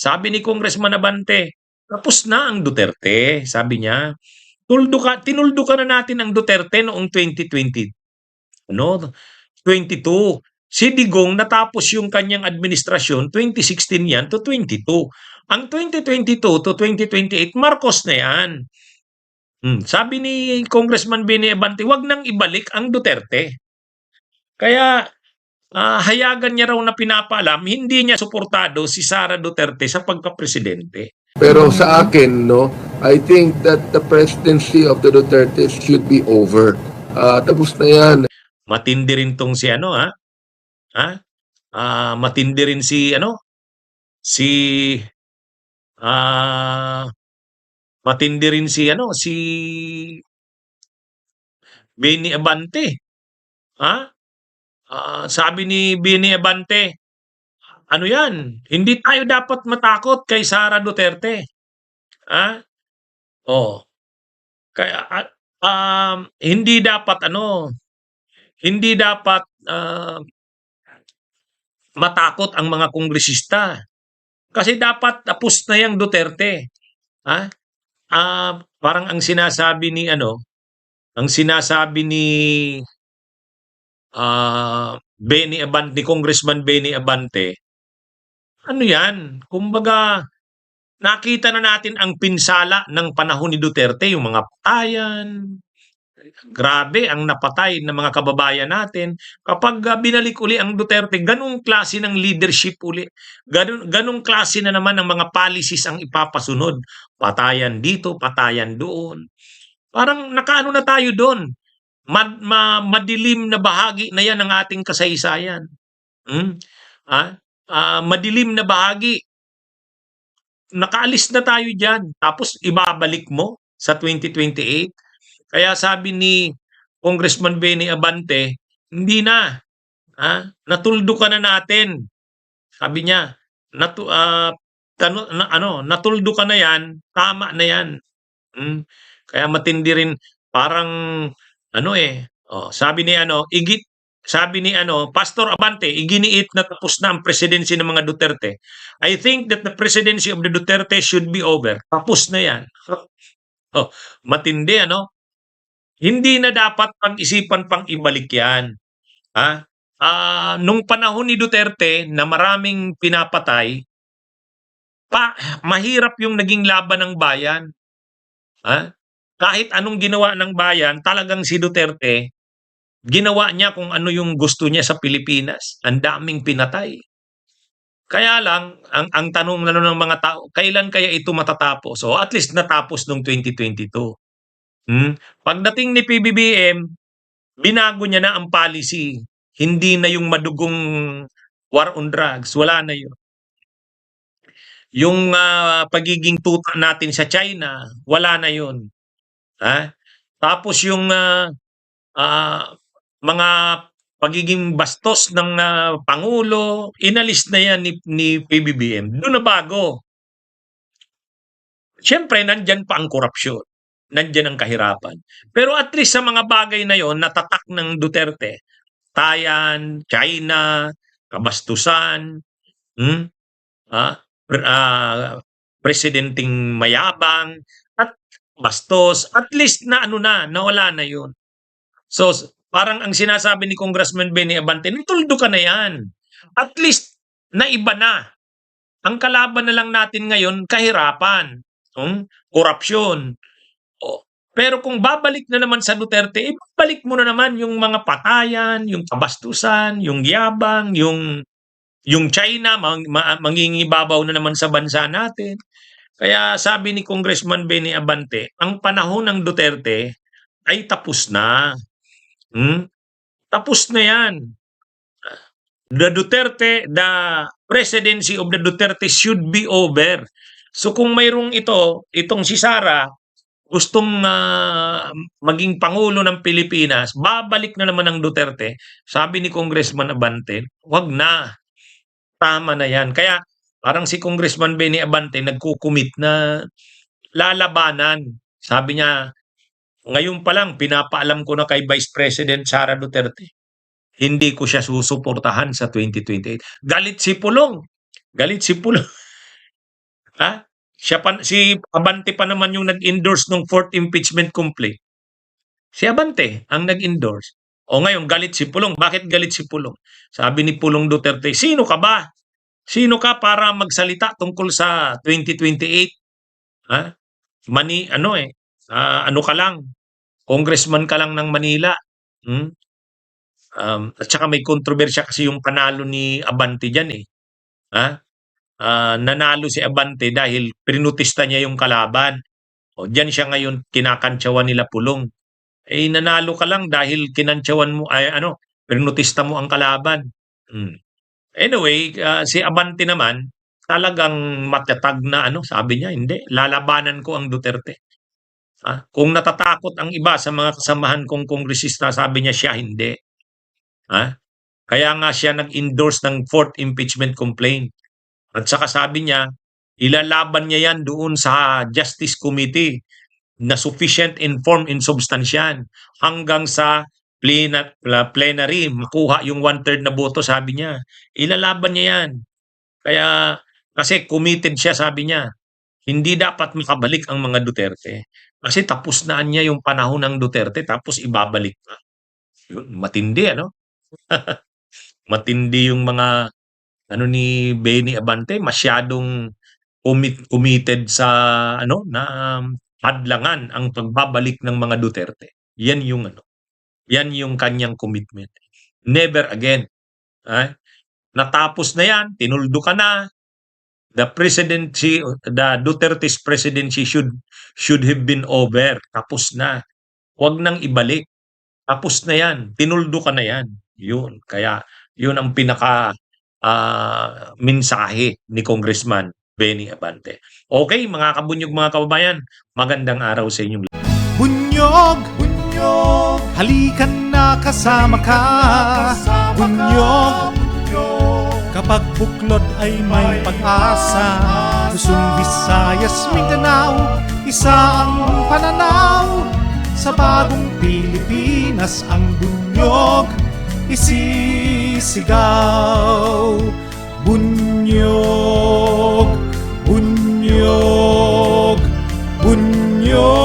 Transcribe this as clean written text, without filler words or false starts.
Sabi ni Congressman Abante, tapos na ang Duterte, sabi niya. Tinuldo ka na natin ang Duterte noong 2020, ano, 22. Si Digong natapos yung kanyang administrasyon 2016 yan to 22. Ang 2022 to 2028, Marcos na yan. Sabi ni Congressman Bini Abante, wag nang ibalik ang Duterte. Kaya hayagan niya raw na pinapaalam, hindi niya suportado si Sara Duterte sa pagka-presidente. Pero sa akin, no, I think that the presidency of the Duterte should be over. Tapos na yan. Matindi rin tong si ano, ha? Matindi rin si ano? Si matindi rin si ano, si Bini Abante. Sabi ni Bini Abante, ano yan, hindi tayo dapat matakot kay Sara Duterte. Oh, kaya hindi dapat matakot ang mga kongresista. Kasi dapat tapos na yang Duterte. Parang ang sinasabi ni Beni Abante, ni Congressman Beni Abante, ano yan? Kumbaga, nakita na natin ang pinsala ng panahon ni Duterte, yung mga patayan. Grabe ang napatay ng mga kababayan natin. Kapag binalik uli ang Duterte, ganung klase ng leadership uli. Ganung klase na naman ng mga policies ang ipapasunod. Patayan dito, patayan doon. Parang nakaano na tayo doon. Madilim na bahagi na yan ng ating kasaysayan. Madilim na bahagi. Nakaalis na tayo dyan. Tapos ibabalik mo sa 2028. Kaya sabi ni Congressman Beni Abante, hindi na. Natuldo ka na natin. Sabi niya, natuldo ka na yan, tama na yan. Kaya matindi rin, parang sabi ni Pastor Abante, iginiit na tapos na ang presidency ng mga Duterte. I think that the presidency of the Duterte should be over. Tapos na yan. Matindi, Hindi na dapat pag-isipan pang ibalik yan. Nung panahon ni Duterte na maraming pinapatay, mahirap yung naging laban ng bayan. Kahit anong ginawa ng bayan, talagang si Duterte, ginawa niya kung ano yung gusto niya sa Pilipinas. Ang daming pinatay. Kaya lang, ang tanong ng mga tao, kailan kaya ito matatapos? So at least natapos noong 2022. Pagdating ni PBBM, binago niya na ang policy. Hindi na yung madugong war on drugs. Wala na yun. Yung pagiging tuta natin sa China, wala na yun. Tapos yung mga pagiging bastos ng Pangulo, inalis na yan ni PBBM. Doon na bago. Siyempre, nandyan pa ang korupsyon. Nandyan ang kahirapan. Pero at least sa mga bagay na yon, natatak ng Duterte, tayan, China, kabastusan, presidenting mayabang, at bastos, at least na nawala na yun. So, parang ang sinasabi ni Congressman Beni Abante, nituldo ka na yan. At least, naiba na. Ang kalaban na lang natin ngayon, kahirapan, korupsyon. Pero kung babalik na naman sa Duterte, ibalik mo na naman yung mga patayan, yung kabastusan, yung yabang, yung China, mangingibabaw na naman sa bansa natin. Kaya sabi ni Congressman Beni Abante, ang panahon ng Duterte ay tapos na. Tapos na yan. The presidency of the Duterte should be over. So kung mayroong itong si Sara, gustong maging Pangulo ng Pilipinas, babalik na naman ang Duterte. Sabi ni Congressman Abante, wag na. Tama na yan. Kaya parang si Congressman Beni Abante nagkukumit na lalabanan. Sabi niya, ngayon pa lang pinapaalam ko na kay Vice President Sara Duterte, hindi ko siya susuportahan sa 2028. Galit si Pulong. Ha? Si Abante pa naman yung nag-endorse ng fourth impeachment complaint. Si Abante ang nag-endorse. O ngayon, galit si Pulong. Bakit galit si Pulong? Sabi ni Pulong Duterte, sino ka ba? Sino ka para magsalita tungkol sa 2028? Ha? Ano ka lang, congressman ka lang ng Manila. Hmm? At saka may kontrobersya kasi yung panalo ni Abante diyan eh. Ha? Nanalo si Abante dahil prinotesta niya yung kalaban. O diyan siya ngayon kinakantsawan nila Pulong. Eh nanalo ka lang dahil kinantsawan mo ay prinotesta mo ang kalaban. Hmm. Anyway, si Abante naman talagang matatag na sabi niya, hindi, lalabanan ko ang Duterte. Kung natatakot ang iba sa mga kasamahan kong kongresista, sabi niya siya hindi. Kaya nga siya nag-endorse ng fourth impeachment complaint. At saka sabi niya, ilalaban niya yan doon sa Justice Committee na sufficient, informed, insubstantial hanggang sa plenary makuha yung 1/3 na boto, sabi niya. Ilalaban niya yan. Kaya kasi committed siya, sabi niya. Hindi dapat makabalik ang mga Duterte. Kasi tapos na niya yung panahon ng Duterte tapos ibabalik pa. Yun, matindi matindi yung mga ni Benny Abante, masyadong committed sa na hadlangan ang pagbabalik ng mga Duterte. Yan yung kanyang commitment. Never again. Natapos na yan, tinuldo ka na. The Duterte's presidency should have been over. Tapos na. Huwag nang ibalik. Tapos na yan. Tinuldo ka na yan. Yun. Kaya yun ang pinaka mensahe ni Congressman Benny Abante. Okay, mga kabunyog, mga kababayan, magandang araw sa inyong lahat. Bunyog, bunyog, halikan na kasama ka. Bunyog, kapag buklod ay may pag-asa. Luzon, Visayas, Mindanao, isa ang pananaw. Sa bagong Pilipinas ang bunyog isisigaw. Bunyog, bunyog, bunyog.